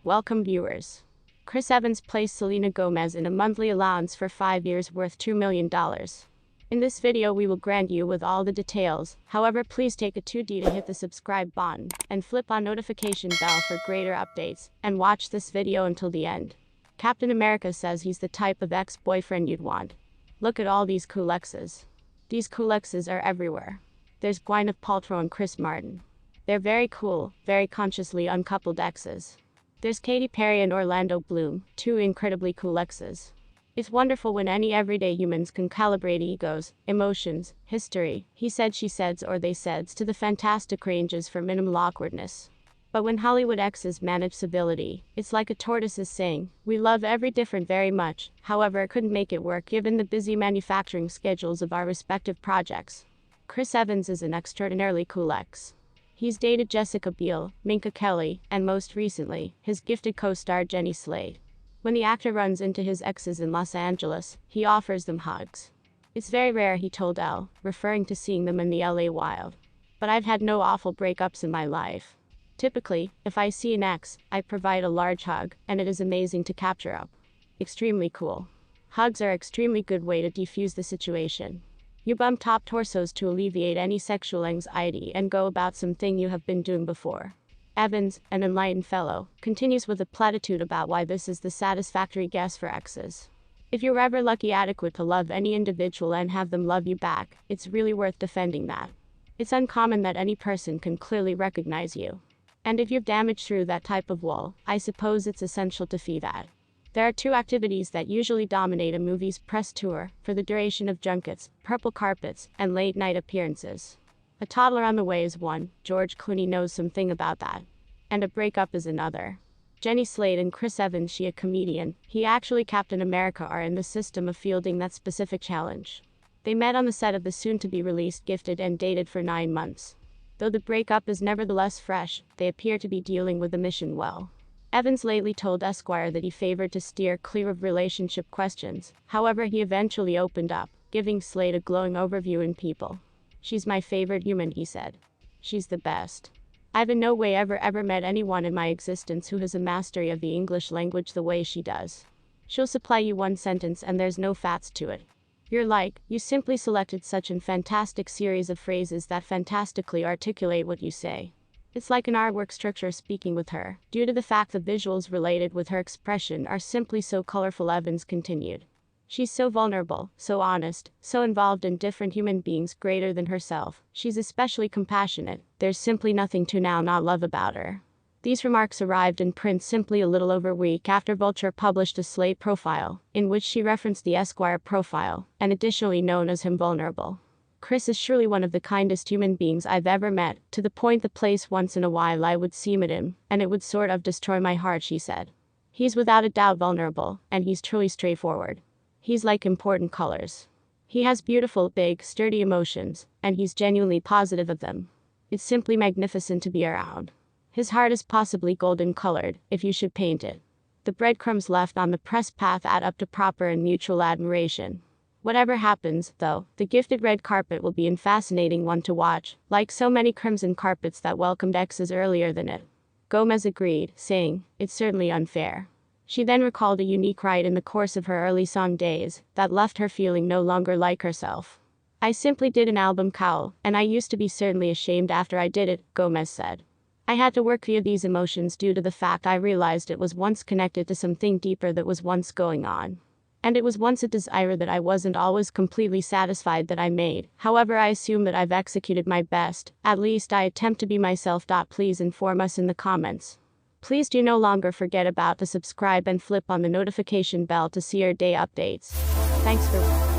Welcome viewers. Chris Evans placed Selena Gomez in a monthly allowance for 5 years worth $2 million. In this video we will grant you with all the details, however please take a 2D to hit the subscribe button, and flip on notification bell for greater updates, and watch this video until the end. Captain America says he's the type of ex-boyfriend you'd want. Look at all these cool exes. These cool exes are everywhere. There's Gwyneth Paltrow and Chris Martin. They're very cool, very consciously uncoupled exes. There's Katy Perry and Orlando Bloom, two incredibly cool exes. It's wonderful when any everyday humans can calibrate egos, emotions, history, he said, she said, or they said, to the fantastic ranges for minimal awkwardness. But when Hollywood exes manage civility, it's like a tortoise is saying, we love every different very much, however it couldn't make it work given the busy manufacturing schedules of our respective projects. Chris Evans is an extraordinarily cool ex. He's dated Jessica Biel, Minka Kelly, and most recently, his gifted co-star Jenny Slate. When the actor runs into his exes in Los Angeles, he offers them hugs. It's very rare, he told Elle, referring to seeing them in the LA wild. But I've had no awful breakups in my life. Typically, if I see an ex, I provide a large hug, and it is amazing to capture up. Extremely cool. Hugs are extremely good way to defuse the situation. You bump top torsos to alleviate any sexual anxiety and go about something you have been doing before. Evans, an enlightened fellow, continues with a platitude about why this is the satisfactory guess for exes. If you're ever lucky adequate to love any individual and have them love you back, it's really worth defending that. It's uncommon that any person can clearly recognize you. And if you've damaged through that type of wall, I suppose it's essential to fee that. There are two activities that usually dominate a movie's press tour for the duration of junkets, purple carpets, and late-night appearances. A toddler on the way is one, George Clooney knows something about that. And a breakup is another. Jenny Slate and Chris Evans, she a comedian, he actually Captain America, are in the system of fielding that specific challenge. They met on the set of the soon-to-be-released Gifted and dated for 9 months. Though the breakup is nevertheless fresh, they appear to be dealing with the mission well. Evans lately told Esquire that he favored to steer clear of relationship questions, however he eventually opened up, giving Slate a glowing overview in People. She's my favorite human, he said. She's the best. I've in no way ever met anyone in my existence who has a mastery of the English language the way she does. She'll supply you one sentence and there's no fats to it. You're like, you simply selected such a fantastic series of phrases that fantastically articulate what you say. It's like an artwork structure speaking with her, due to the fact the visuals related with her expression are simply so colorful, Evans continued. She's so vulnerable, so honest, so involved in different human beings greater than herself. She's especially compassionate. There's simply nothing to not love about her. These remarks arrived in print simply a little over a week after Vulture published a Slate profile, in which she referenced the Esquire profile, and additionally known as him vulnerable. Chris is surely one of the kindest human beings I've ever met, to the point the place once in a while I would see him, and it would sort of destroy my heart, she said. He's without a doubt vulnerable, and he's truly straightforward. He's like important colors. He has beautiful, big, sturdy emotions, and he's genuinely positive of them. It's simply magnificent to be around. His heart is possibly golden colored, if you should paint it. The breadcrumbs left on the press path add up to proper and mutual admiration. Whatever happens, though, the gifted red carpet will be a fascinating one to watch, like so many crimson carpets that welcomed exes earlier than it. Gomez agreed, saying, it's certainly unfair. She then recalled a unique ride in the course of her early song days that left her feeling no longer like herself. I simply did an album cowl, and I used to be certainly ashamed after I did it, Gomez said. I had to work via these emotions due to the fact I realized it was once connected to something deeper that was once going on. And it was once a desire that I wasn't always completely satisfied that I made. However, I assume that I've executed my best. At least I attempt to be myself. Please inform us in the comments. Please do no longer forget about to subscribe and flip on the notification bell to see our day updates. Thanks for watching.